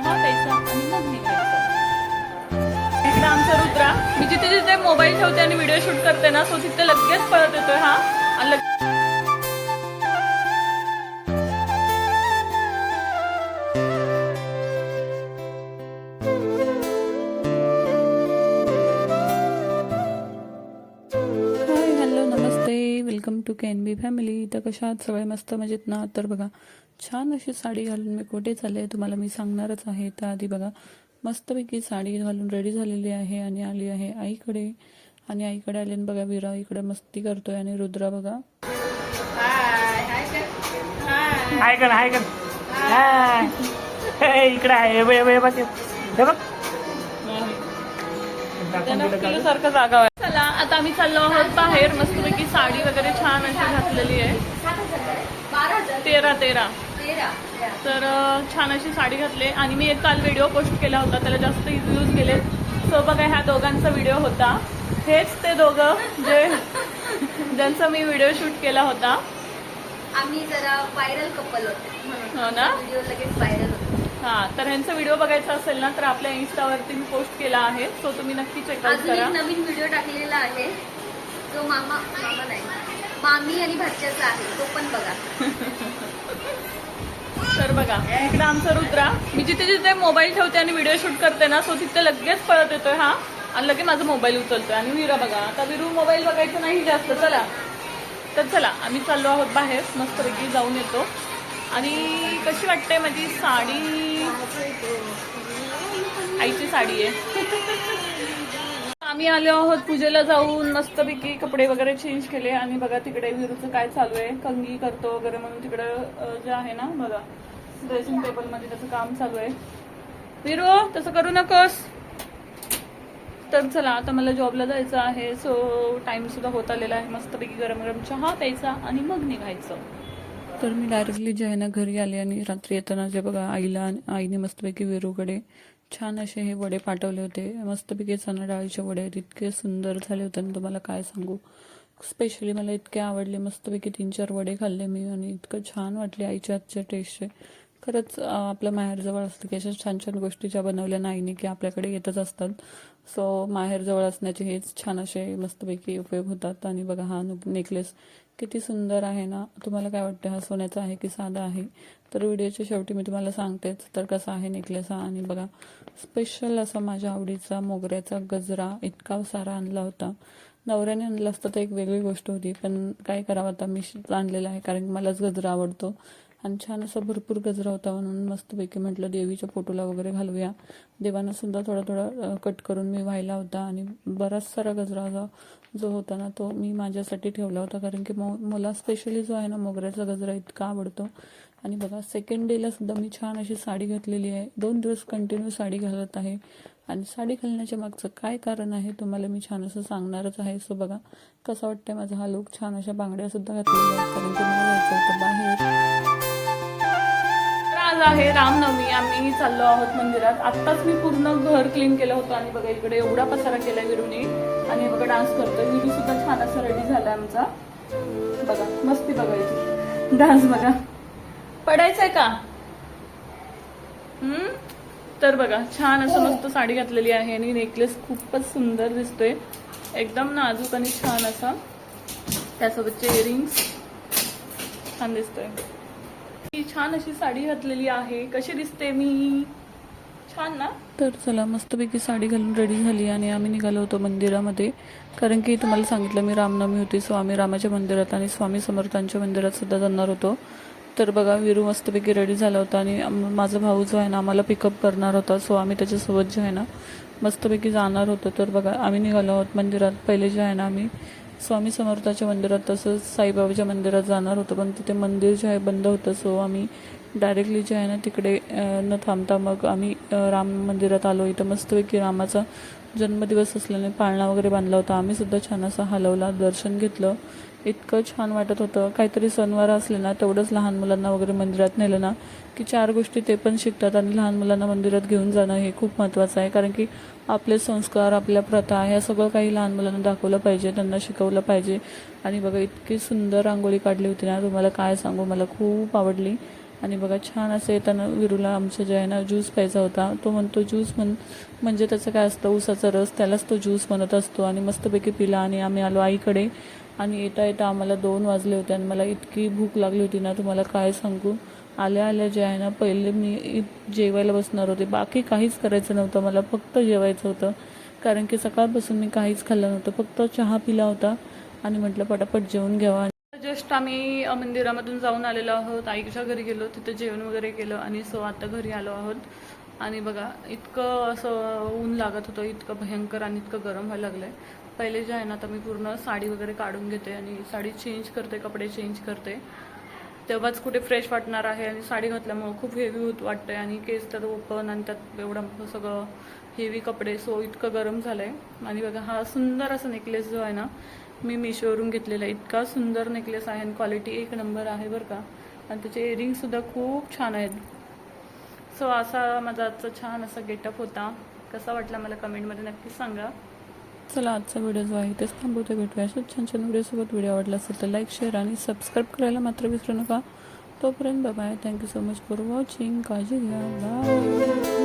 चहा प्यायचा आणि मग निघायचं. इकडे आमचा रुद्रा, मी जिथे जिथे मोबाईल ठेवते आणि व्हिडिओ शूट करते ना, तो तिथे लगेच पळत येतोय हा. आणि वेलकम टू KNB फॅमिली. तर कशा आहात सगळे? मस्त मजेत ना? तर बघा, छान अशी साडी घालून मी कुठे चालले तुम्हाला मी सांगणारच आहे. तर आधी बघा, मस्तपैकी साडी घालून रेडी झालेली आहे आणि आली आहे आईकडे. आणि आईकडे आले बघा, विरा इकडे मस्ती करतोय आणि रुद्रा बघा हाय कर हाय कर इकडे आहे सारखं जागा आहे. चला आता आम्ही चाललो आहोत बाहेर. मस्तपैकी साडी वगैरे छान अशी घातलेली आहे. 13 तर छान अशी साडी घातली. आणि मी एक काल व्हिडिओ पोस्ट केला होता, त्याला जास्त व्ह्यूज गेले. सो बघा, ह्या दोघांचा व्हिडिओ होता. हेच ते दोघं ज्यांचा मी व्हिडिओ शूट केला होता. आम्ही जरा व्हायरल कपल होते, हो ना? व्हिडिओ लगेच व्हायरल होतो. हा, तर ह्यांचा व्हिडिओ बघायचा असेल ना तर आपल्या इन्स्टावरती मी पोस्ट केला आहे. सो तुम्ही नक्की चेकआउट अजून करा. एक नवीन व्हिडिओ टाकलेला आहे, जो मामा नाही, मामी आणि भाच्याचा आहे, तो पण बघा. तर बघा, इकडे आमचा रुद्रा, मी जिथे जिथे मोबाईल ठेवते आणि व्हिडिओ शूट करते ना, सो तिथे लगेच पळत येतोय हा. आणि लगेच माझा मोबाईल उचलतोय. आणि विरा बघा, आता विरू मोबाईल बघायचं नाही जास्त. चला तर चला, आम्ही चाललो आहोत बाहेर. मस्तपैकी जाऊन येतो. आणि कशी वाटते माझी साडी? आईची साडी आहे. आम्ही आलो आहोत पूजेला जाऊन. मस्तपैकी कपडे वगैरे चेंज केले. आणि बघा तिकडे विरूचं काय चालू आहे, कंगी करतो वगैरे म्हणून तिकडं जे आहे ना बघा, ड्रेसिंग टेबल मध्ये त्याचं काम चालू आहे. विरू, तसं करू नकोस. तर चला, आता मला जॉबला जायचं आहे. सो टाइम सुद्धा होत आलेला आहे. मस्तपैकी गरम गरम चहा प्यायचा आणि मग निघायचं. तर मी डायरेक्टली जे आहे ना घरी आले. आणि रात्री येताना जे बघा, आईने मस्तपैकी विरूकडे छान असे हे वडे पाठवले होते. मस्तपैकी चणा डाळीचे वडे आहेत. इतके सुंदर झाले होते आणि तुम्हाला काय सांगू, स्पेशली मला इतके आवडले. मस्तपैकी 3-4 वडे खाल्ले मी आणि इतकं छान वाटले आईच्या हातच्या टेस्टचे. खरंच आपलं माहेरजवळ असतं की अशा छान छान गोष्टी ज्या बनवल्या नाहीने की आपल्याकडे येतच असतात. सो माहेरजवळ असण्याचे हेच छान असे मस्तपैकी उपयोग होतात. आणि बघा, हा नेकलेस किती सुंदर आहे ना? तुम्हाला काय वाटतं, हा सोन्याचा आहे की साधा आहे? तर व्हिडिओच्या शेवटी मी तुम्हाला सांगतेच. तर कसा आहे नेकलेस हा. आणि बघा, स्पेशल असा माझ्या आवडीचा मोगऱ्याचा गजरा इतका सारा आणला होता. नवऱ्याने आणला असता तर एक वेगळी गोष्ट होती, पण काय करावं, आता मी आणलेला आहे कारण मलाच गजरा आवडतो. आणि छान असा भरपूर गजरा होता म्हणून मस्तपैकी म्हटलं देवीच्या फोटोला वगैरे घालूया. देवांना सुद्धा थोडा थोडा कट करून मी व्हायला होता. आणि बराच सारा गजरा जो होता ना तो मी माझ्यासाठी ठेवला होता, कारण की मला स्पेशली जो आहे ना मोगऱ्याचा गजरा इतका आवडतो. आणि बघा, सेकंड डेला सुद्धा मी छान अशी साडी घातलेली आहे. 2 दिवस कंटिन्यू साडी घालत आहे. आणि साडी घालण्याच्या मागचं काय कारण आहे तुम्हाला मी छान असं सांगणारच आहे. सो बघा, कसं वाटतंय माझा हा लुक. छान अशा बांगड्या सुद्धा घातलेल्या आहेत कारण की मला जायचं होतं बाहेर. आज आहे रामनवमी. आम्ही चाललो आहोत मंदिरात. आत्ताच मी पूर्ण घर क्लीन केलं होतं. आणि बघा, इकडे एवढा पसारा केलाय विरूने. आणि बघा, डान्स करतोय. विरू सुद्धा छान असं रेडी झालाय आमचा. बघा, मस्ती बघायची, डान्स बघा. पडायचंय का? तर बघा, छान असं मस्त साडी घातलेली आहे. आणि नेकलेस खूपच सुंदर दिसतोय, एकदम नाजूक आणि छान असा. त्यासोबतचे इयरिंग्स छान दिसतोय. छान अशी साडी घातलेली आहे. कशी दिसते मी? छान ना? तर चला, मस्तपैकी साडी घालून रेडी झाली आणि आम्ही निघालो होतो मंदिरामध्ये. कारण की तुम्हाला सांगितलं मी रामनवमी होती, सो आम्ही रामाच्या मंदिरात आणि स्वामी समर्थांच्या मंदिरात सुद्धा जाणार होतो. तर बघा, विरू मस्तपैकी रेडी झाला होता. आणि माझा भाऊ जो आहे ना आम्हाला पिकअप करणार होता. सो आम्ही त्याच्यासोबत जे आहे ना मस्तपैकी जाणार होतो. तर बघा, आम्ही निघालो आहोत मंदिरात. पहिले जे आहे ना आम्ही स्वामी समर्थाच्या मंदिरात तसंच साईबाबाच्या मंदिरात जाणार होतं, पण तिथे मंदिर जे आहे बंद होतं. सो आम्ही डायरेक्टली जे आहे ना तिकडे न थांबता मग आम्ही राम मंदिरात आलो. इथं मस्तपैकी रामाचा जन्मदिवस असल्याने पाळणा वगैरे बांधला होता. आम्ही सुद्धा छान असा हलवला, दर्शन घेतलं. इतकं छान वाटत होतं. काहीतरी सणवार असले ना तेवढंच लहान मुलांना वगैरे मंदिरात नेलं ना की 4 गोष्टी ते पण शिकतात. आणि लहान मुलांना मंदिरात घेऊन जाणं हे खूप महत्त्वाचं आहे, कारण की आपले संस्कार, आपल्या प्रथा ह्या सगळं काही लहान मुलांना दाखवलं पाहिजे, त्यांना शिकवलं पाहिजे. आणि बघा, इतकी सुंदर रांगोळी काढली होती ना, तुम्हाला काय सांगू, मला खूप आवडली. आणि बघा छान असं येताना विरूला आमच्या जे आहे ना ज्यूस प्यायचा होता. तो म्हणतो ज्यूस म्हणजे त्याचं काय असतं, ऊसाचा रस, त्यालाच तो ज्यूस म्हणत असतो. आणि मस्तपैकी पिला आणि आम्ही आलो आईकडे. आणि येता येता आम्हाला 2 वाजले होते आणि मला इतकी भूक लागली होती ना, तुम्हाला काय सांगू. आल्या आल्या जे आहे ना, पहिले मी जेवायला बसणार होते. बाकी काहीच करायचं नव्हतं मला, फक्त जेवायचं होतं. कारण की सकाळपासून मी काहीच खाल्लं नव्हतं, फक्त चहा पिला होता आणि म्हटलं पटापट जेवून घ्यावा. जस्ट आम्ही मंदिरामधून जाऊन आलेलो आहोत, आईच्या घरी गेलो, तिथे जेवण वगैरे केलं आणि सो आता घरी आलो आहोत. आणि बघा इतकं असं ऊन लागत होतं, इतकं भयंकर आणि इतकं गरम व्हायला लागलं आहे. पहिले जे आहे ना, आता मी पूर्ण साडी वगैरे काढून घेते आणि साडी चेंज करते, कपडे चेंज करते, तेव्हाच कुठे फ्रेश वाटणार आहे. आणि साडी घातल्यामुळं खूप हेवी वाटतं आहे आणि केस तर ओपन आणि त्यात एवढं सगळं हेवी कपडे, सो इतकं गरम झालं आहे. आणि बघा हा सुंदर असा नेकलेस जो आहे ना, मी मिशोवरून घेतलेला आहे. इतका सुंदर नेकलेस आहे आणि क्वालिटी 1 नंबर आहे बरं का. आणि त्याचे इयरिंगसुद्धा खूप छान आहेत. सो असा माझा आजचा छान असा गेटअप होता. कसा वाटला मला कमेंटमध्ये नक्की सांगा. चला आजचा व्हिडिओ जो आहे तेच थांबवते. भेटूया अशाच छान छान व्हिडिओसोबत. व्हिडिओ आवडला असेल तर लाईक, शेअर आणि सबस्क्राईब करायला मात्र विसरू नका. तोपर्यंत bye. Thank you so much for watching. काळजी घ्या. बाय.